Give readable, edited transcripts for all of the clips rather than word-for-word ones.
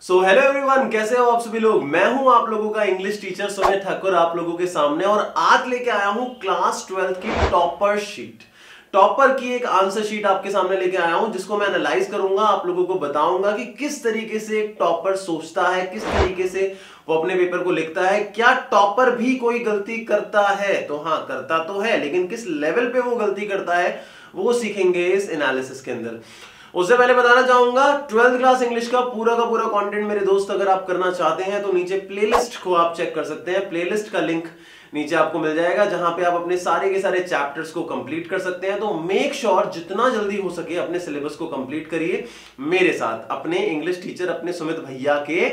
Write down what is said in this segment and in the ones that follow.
Hello everyone, कैसे हो आप सभी लोग। मैं हूं आप लोगों का इंग्लिश टीचर सुमित ठाकुर आप लोगों के सामने, और आज लेके आया हूं क्लास 12th की टॉपर शीट। टॉपर की एक आंसर शीट आपके सामने लेके आया हूं, जिसको मैं एनालाइज करूंगा, आप लोगों को बताऊंगा कि किस तरीके से एक टॉपर सोचता है, किस तरीके से वो अपने पेपर को लिखता है। क्या टॉपर भी कोई गलती करता है? तो हाँ, करता तो है, लेकिन किस लेवल पे वो गलती करता है वो सीखेंगे इस एनालिसिस के अंदर। उससे पहले बताना चाहूंगा, 12th क्लास इंग्लिश का पूरा कंटेंट मेरे दोस्त अगर आप करना चाहते हैं तो नीचे प्लेलिस्ट को आप चेक कर सकते हैं। प्लेलिस्ट का लिंक नीचे आपको मिल जाएगा, जहां पे आप अपने सारे के सारे चैप्टर्स को कंप्लीट कर सकते हैं। तो मेक श्योर जितना जल्दी हो सके अपने सिलेबस को कंप्लीट करिए मेरे साथ, अपने इंग्लिश टीचर अपने सुमित भैया के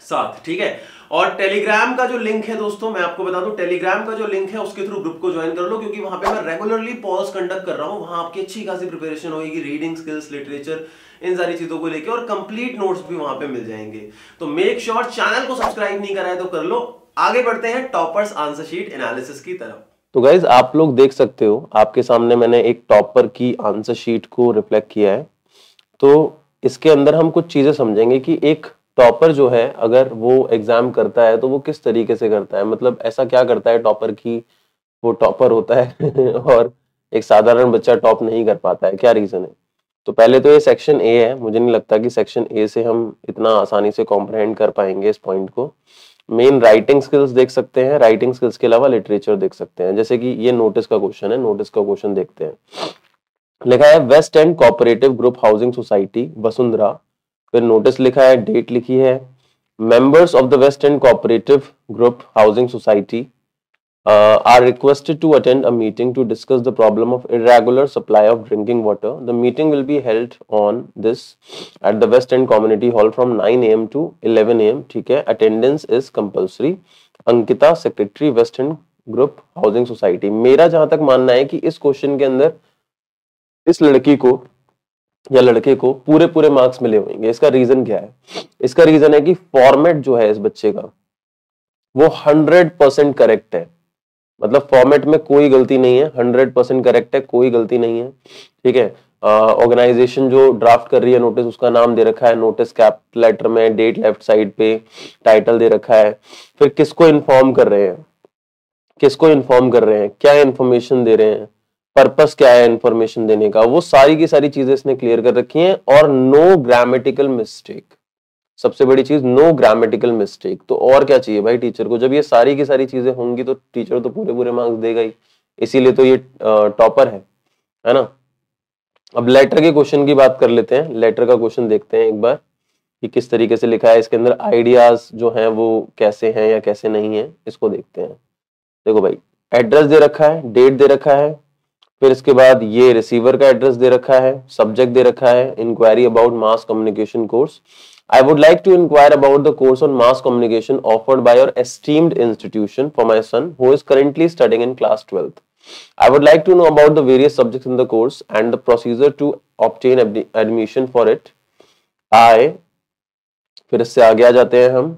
साथ, ठीक है। और टेलीग्राम का जो लिंक है दोस्तों, मैं आपको बता दूं, टेलीग्राम का जो लिंक है उसके थ्रू ग्रुप को ज्वाइन कर लो, क्योंकि वहां पे मैं रेगुलरली पॉज कंडक्ट कर रहा हूं। वहां आपकी अच्छी खासी प्रिपरेशन होगी, रीडिंग स्किल्स, लिटरेचर, इन सारी चीजों को लेकर, और कंप्लीट नोट्स भी वहां पे मिल जाएंगे। तो मेक श्योर चैनल को सब्सक्राइब नहीं करा है तो कर लो। आगे बढ़ते हैं टॉपर्स आंसर शीट एनालिसिस की तरफ। तो गाइज आप लोग देख सकते हो, आपके सामने मैंने एक टॉपर की आंसर शीट को रिफ्लेक्ट किया है। तो इसके अंदर हम कुछ चीजें समझेंगे कि एक टॉपर जो है, अगर वो एग्जाम करता है तो वो किस तरीके से करता है, मतलब ऐसा क्या करता है टॉपर की वो टॉपर होता है और एक साधारण बच्चा टॉप नहीं कर पाता है, क्या रीजन है। तो पहले तो ये सेक्शन ए है, मुझे नहीं लगता कि सेक्शन ए से हम इतना आसानी से कॉम्प्रहेंड कर पाएंगे इस पॉइंट को। मेन राइटिंग स्किल्स देख सकते हैं, राइटिंग स्किल्स के अलावा लिटरेचर देख सकते हैं। जैसे कि ये नोटिस का क्वेश्चन है, नोटिस का क्वेश्चन देखते हैं। लिखा है West End cooperative group housing society Vasundhara, फिर नोटिस लिखा है, डेट लिखी है, members of the West End cooperative group housing society are requested to attend a meeting to discuss the problem of irregular supply of drinking water. The meeting will be held on this at the West End Community Hall from 9 a.m. to 11 a.m. ठीक है, attendance is compulsory. Ankita, secretary, West End group housing society. मेरा जहां तक मानना है कि इस question के अंदर इस लड़की को या लड़के को पूरे पूरे मार्क्स मिले होंगे। इसका रीजन क्या है? इसका रीजन है कि फॉर्मेट जो है इस बच्चे का वो 100% करेक्ट है। मतलब फॉर्मेट में कोई गलती नहीं है, 100% करेक्ट है, कोई गलती नहीं है, ठीक है। ऑर्गेनाइजेशन जो ड्राफ्ट कर रही है नोटिस, उसका नाम दे रखा है, नोटिस कैपिटल लेटर में, डेट लेफ्ट साइड पे, टाइटल दे रखा है। फिर किसको इन्फॉर्म कर रहे हैं, किसको इन्फॉर्म कर रहे हैं, क्या इन्फॉर्मेशन दे रहे हैं, पर्पस क्या है इन्फॉर्मेशन देने का, वो सारी की सारी चीजें इसने क्लियर कर रखी हैं। और नो ग्रामेटिकल मिस्टेक, सबसे बड़ी चीज नो ग्रामेटिकल मिस्टेक। तो और क्या चाहिए भाई टीचर को? जब ये सारी की सारी चीजें होंगी तो टीचर तो पूरे पूरे मार्क्स देगा ही, इसीलिए तो ये टॉपर है ना। अब लेटर के क्वेश्चन की बात कर लेते हैं। लेटर का क्वेश्चन देखते हैं एक बार कि किस तरीके से लिखा है, इसके अंदर आइडियाज जो हैं वो कैसे हैं या कैसे नहीं है, इसको देखते हैं। देखो भाई, एड्रेस दे रखा है, डेट दे रखा है, फिर इसके बाद ये रिसीवर का एड्रेस दे रखा है, सब्जेक्ट दे रखा है, inquiry about mass communication course. I would like to inquire about the course on mass communication offered by your esteemed institution for my son who is currently studying in class 12th. I would like to know about the various subjects in the course and the procedure to obtain admission for it. फिर इससे आगे आ जाते हैं हम।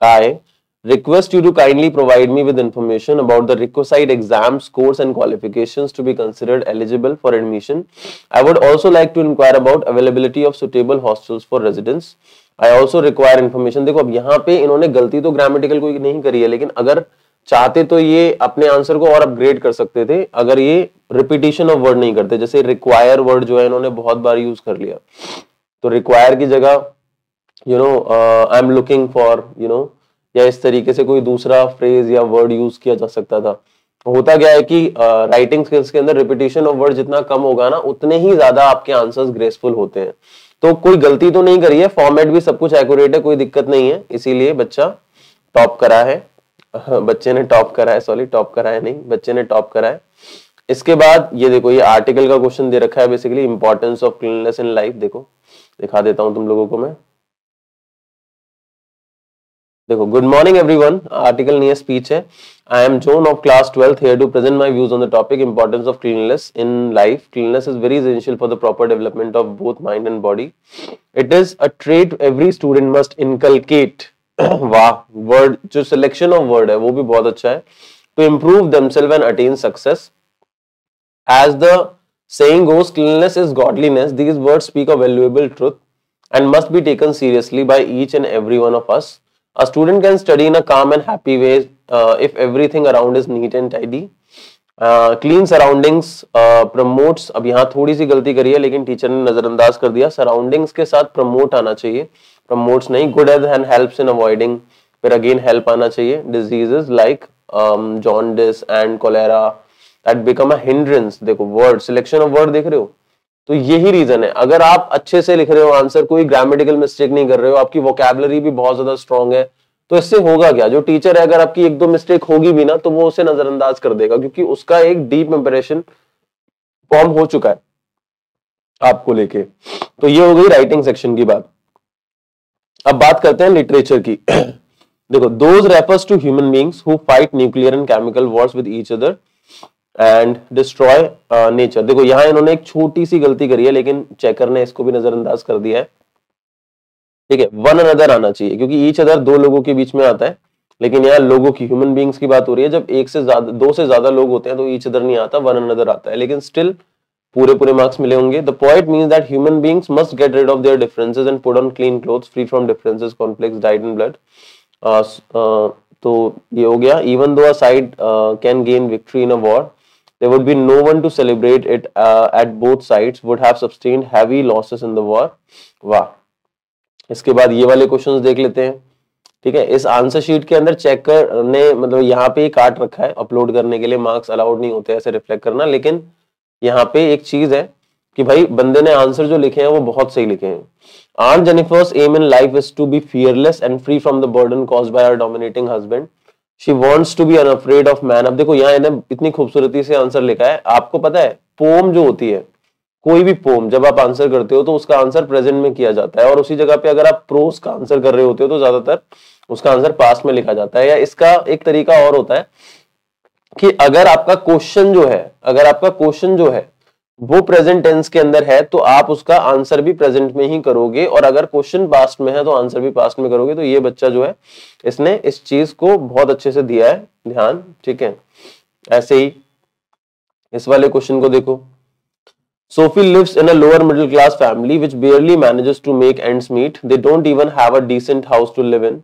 I request you to kindly provide me with information about the requisite exams, course and qualifications to be considered eligible for admission. I would also like to inquire about availability of suitable hostels for residents. I also require information. देखो अब यहाँ पे इन्होंने गलती तो grammatical कोई नहीं करी है, लेकिन अगर चाहते तो ये अपने आंसर को और अपग्रेड कर सकते थे अगर ये रिपीटिशन ऑफ वर्ड नहीं करते। जैसे रिक्वायर वर्ड जो है इन्होंने बहुत बार यूज कर लिया, तो रिक्वायर की जगह आई एम लुकिंग फॉर या इस तरीके से कोई दूसरा फ्रेज या वर्ड यूज किया जा सकता था। होता क्या है कि राइटिंग स्किल्स के अंदर रिपीटिशन ऑफ वर्ड जितना कम होगा ना, उतने ही ज्यादा आपके आंसर्स ग्रेसफुल होते हैं। तो कोई गलती तो नहीं करी है, फॉर्मेट भी सब कुछ एक्यूरेट है, कोई दिक्कत नहीं है, इसीलिए बच्चा टॉप करा है। बच्चे ने टॉप करा है, सॉरी टॉप करा है नहीं, बच्चे ने टॉप करा है। इसके बाद ये देखो, ये आर्टिकल का क्वेश्चन दे रखा है, basically importance of cleanliness in life. देखो दिखा देता हूं तुम लोगों को मैं। देखो, गुड मॉर्निंग एवरीवन, आर्टिकल नहीं है, स्पीच है। I am zone of class 12th here to present my views on the topic importance of cleanliness in life. Cleanliness is very essential for the proper development of both mind and body. It is a trait every student must inculcate. वाह, word जो selection of word है वो भी बहुत अच्छा है। To improve themselves and attain success. As the saying goes, cleanliness is godliness. These words speak a valuable truth. and must be taken seriously by each and every one of us. A student can study in a calm and happy way if everything around is neat and tidy. Clean surroundings promotes, अब यहाँ थोड़ी सी गलती करी है लेकिन teacher ने नजरअंदाज कर दिया, सराउंडिंग्स के साथ प्रमोट आना चाहिए, प्रमोट्स नहीं, good and helps in avoiding, फिर अगेन हेल्प आना चाहिए, diseases like jaundice and cholera that become a hindrance. देखो वर्ड सिलेक्शन ऑफ वर्ड देख रहे हो, तो यही रीजन है। अगर आप अच्छे से लिख रहे हो आंसर, कोई ग्रामेटिकल मिस्टेक नहीं कर रहे हो, आपकी वोकैबुलरी भी बहुत ज्यादा स्ट्रांग है, तो इससे होगा क्या, जो टीचर है अगर आपकी एक दो मिस्टेक होगी भी ना तो वो उसे नजरअंदाज कर देगा, क्योंकि उसका एक डीप इंप्रेशन फॉर्म हो चुका है आपको लेके। तो ये हो गई राइटिंग सेक्शन की बात। अब बात करते हैं लिटरेचर की। देखो, those refers to human beings who fight nuclear and chemical wars with each other and destroy nature. देखो यहाँ इन्होंने एक छोटी सी गलती करी है लेकिन चेकर ने इसको भी नजरअंदाज कर दिया है, ठीक है। वन अनदर आना चाहिए क्योंकि ईच अदर दो लोगों के बीच में आता है, लेकिन यहाँ लोगों की, ह्यूमन बीइंग्स की बात हो रही है। जब एक से ज्यादा, दो से ज्यादा लोग होते हैं तो ईच अदर नहीं आता, वन अनदर आता है, लेकिन स्टिल पूरे मार्क्स मिले होंगे। The point means that human beings must get rid of their differences and put on clean clothes free from differences, conflicts, dyed in blood. तो ये हो गया। Even though a side can gain victory in a war, there would be no one to celebrate it at both sides would have sustained heavy losses in the war। वाह। इसके बाद ये वाले questions देख लेते हैं, ठीक है। इस आंसर शीट के अंदर चेकर ने मतलब यहाँ पे काट रखा है अपलोड करने के लिए, मार्क्स अलाउड नहीं होते ऐसे रिफ्लेक्ट करना, लेकिन यहाँ पे एक चीज है कि भाई बंदे ने आंसर जो लिखे हैं वो बहुत सही लिखे हैं। Aunt Jennifer's aim in life is to be fearless and free from the burden caused by her dominating husband. She wants to be unafraid of man। अब देखो यहाँ इन्हें इतनी खूबसूरती से आंसर लिखा है। आपको पता है पोम जो होती है, कोई भी पोम जब आप आंसर करते हो तो उसका आंसर प्रेजेंट में किया जाता है, और उसी जगह पे अगर आप प्रोस का आंसर कर रहे होते हो तो ज्यादातर उसका आंसर पास्ट में लिखा जाता है। या इसका एक तरीका और होता है कि अगर आपका क्वेश्चन जो है वो प्रेजेंट टेंस के अंदर है तो आप उसका आंसर भी प्रेजेंट में ही करोगे, और अगर क्वेश्चन पास्ट में है तो आंसर भी पास्ट में करोगे। तो ये बच्चा जो है इसने इस चीज को बहुत अच्छे से दिया है ध्यान, ठीक है। ऐसे ही इस वाले क्वेश्चन को देखो। Sophie lives in a lower middle class family which barely manages to make ends meet. They don't even have a decent house to live in.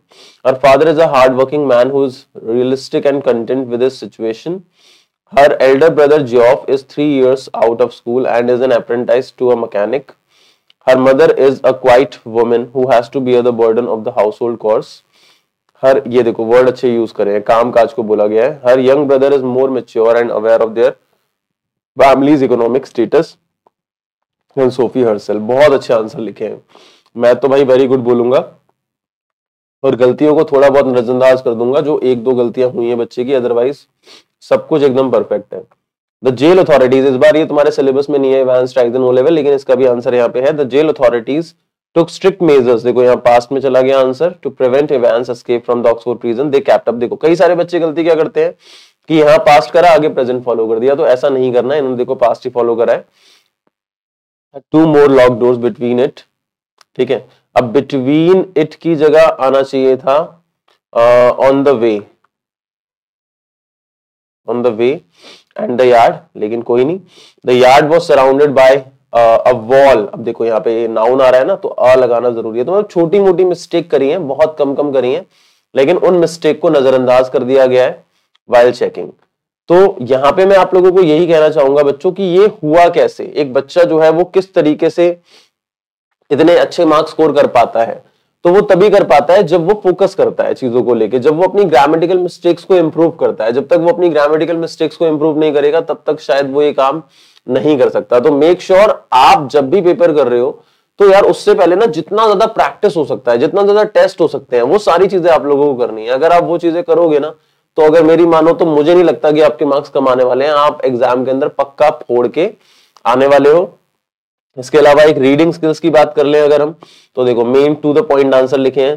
Her father is a hard-working man who is realistic and content with his situation. Her elder brother Geoff is 3 years out of school and is an apprentice to a mechanic. Her mother is a quiet woman who has to bear the burden of the household chores. Her, ये देखो word अच्छे use करें हैं, काम काज को बोला गया है। Her young brother is more mature and aware of their family's economic status. And Sophie herself, बहुत अच्छे आंसर लिखे हैं। मैं तो भाई वेरी गुड बोलूंगा और गलतियों को थोड़ा बहुत नजरअंदाज कर दूंगा जो एक दो गलतियां हुई हैं बच्चे की, अदरवाइज सब कुछ एकदम परफेक्ट है। द जेल अथॉरिटीज, इस बार ये तुम्हारे सिलेबस में नहीं है advance strikes and O level, लेकिन इसका भी आंसर यहाँ पे है। The jail authorities took strict measures, देखो यहाँ पास्ट में चला गया answer, to prevent Evans escape from the Oxford prison they kept up। देखो कई सारे बच्चे गलती क्या करते हैं कि यहाँ पास्ट करा आगे प्रेजेंट फॉलो कर दिया, तो ऐसा नहीं करना है। इन्होंने देखो पास्ट ही फॉलो करा है। 2 more locked doors between it, ठीक है। अब between it की जगह आना चाहिए था on the way and the yard, लेकिन कोई नहीं। The yard was surrounded by a wall। अब देखो यहाँ पे नाउन आ रहा है ना, तो आ लगाना जरूरी है। तो मतलब छोटी मोटी मिस्टेक करी है, बहुत कम करी है, लेकिन उन मिस्टेक को नजरअंदाज कर दिया गया है while checking। तो यहाँ पे मैं आप लोगों को यही कहना चाहूंगा बच्चों कि ये हुआ कैसे, एक बच्चा जो है वो किस तरीके से इतने अच्छे मार्क्स स्कोर कर पाता है। तो वो तभी कर पाता है जब वो फोकस करता है चीजों को लेके, जब वो अपनी ग्रामेटिकल मिस्टेक्स को इंप्रूव करता है। जब तक वो अपनी ग्रामेटिकल मिस्टेक्स को इंप्रूव नहीं करेगा तब तक शायद वो ये काम नहीं कर सकता। तो मेक श्योर आप जब भी पेपर कर रहे हो तो यार उससे पहले ना जितना ज्यादा प्रैक्टिस हो सकता है, जितना ज्यादा टेस्ट हो सकते हैं, वो सारी चीजें आप लोगों को करनी है। अगर आप वो चीजें करोगे ना तो अगर मेरी मानो तो मुझे नहीं लगता कि आपके मार्क्स कम आने वाले हैं। आप एग्जाम के अंदर पक्का फोड़ के आने वाले हो। इसके अलावा एक रीडिंग स्किल्स की बात कर लें अगर हम, तो देखो main to the point answer लिखे हैं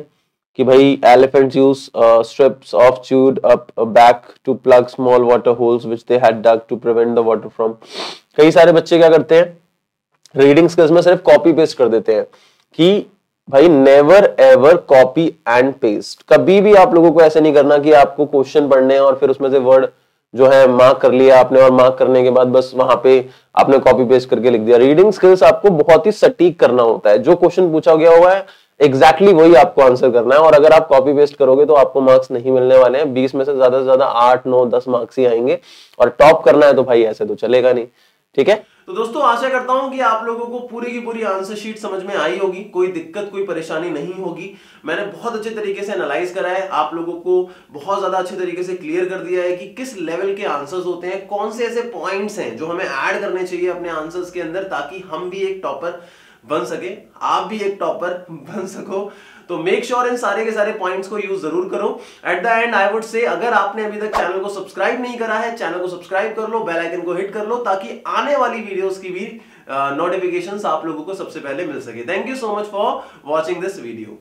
कि भाई elephants use strips of chewed up bark to plug small water holes which they had dug to prevent the water from. कई सारे बच्चे क्या करते हैं रीडिंग स्किल्स में सिर्फ कॉपी पेस्ट कर देते हैं कि भाई never ever copy and paste. कभी भी आप लोगों को ऐसे नहीं करना कि आपको क्वेश्चन पढ़ने हैं और फिर उसमें से वर्ड जो है मार्क कर लिया आपने और मार्क करने के बाद बस वहां पे आपने कॉपी पेस्ट करके लिख दिया। रीडिंग स्किल्स आपको बहुत ही सटीक करना होता है, जो क्वेश्चन पूछा गया हुआ है एग्जैक्टली वही आपको आंसर करना है। और अगर आप कॉपी पेस्ट करोगे तो आपको मार्क्स नहीं मिलने वाले हैं, 20 में से ज्यादा 8 9 10 मार्क्स ही आएंगे। और टॉप करना है तो भाई ऐसे तो चलेगा नहीं, ठीक है। तो दोस्तों आशा करता हूं कि आप लोगों को पूरी की पूरी आंसर शीट समझ में आई होगी, कोई दिक्कत कोई परेशानी नहीं होगी। मैंने बहुत अच्छे तरीके से एनालाइज करा है, आप लोगों को बहुत ज्यादा अच्छे तरीके से क्लियर कर दिया है कि किस लेवल के आंसर्स होते हैं, कौन से ऐसे पॉइंट्स हैं जो हमें ऐड करने चाहिए अपने आंसर्स के अंदर, ताकि हम भी एक टॉपर बन सके, आप भी एक टॉपर बन सको। तो मेक श्योर इन सारे के सारे पॉइंट्स को यूज जरूर करो। At the and I would say, अगर आपने अभी तक चैनल को सब्सक्राइब नहीं करा है, चैनल को सब्सक्राइब कर लो, बेल आइकन को हिट कर लो, ताकि आने वाली वीडियोस की भी नोटिफिकेशंस आप लोगों को सबसे पहले मिल सके। Thank you so much for watching this video.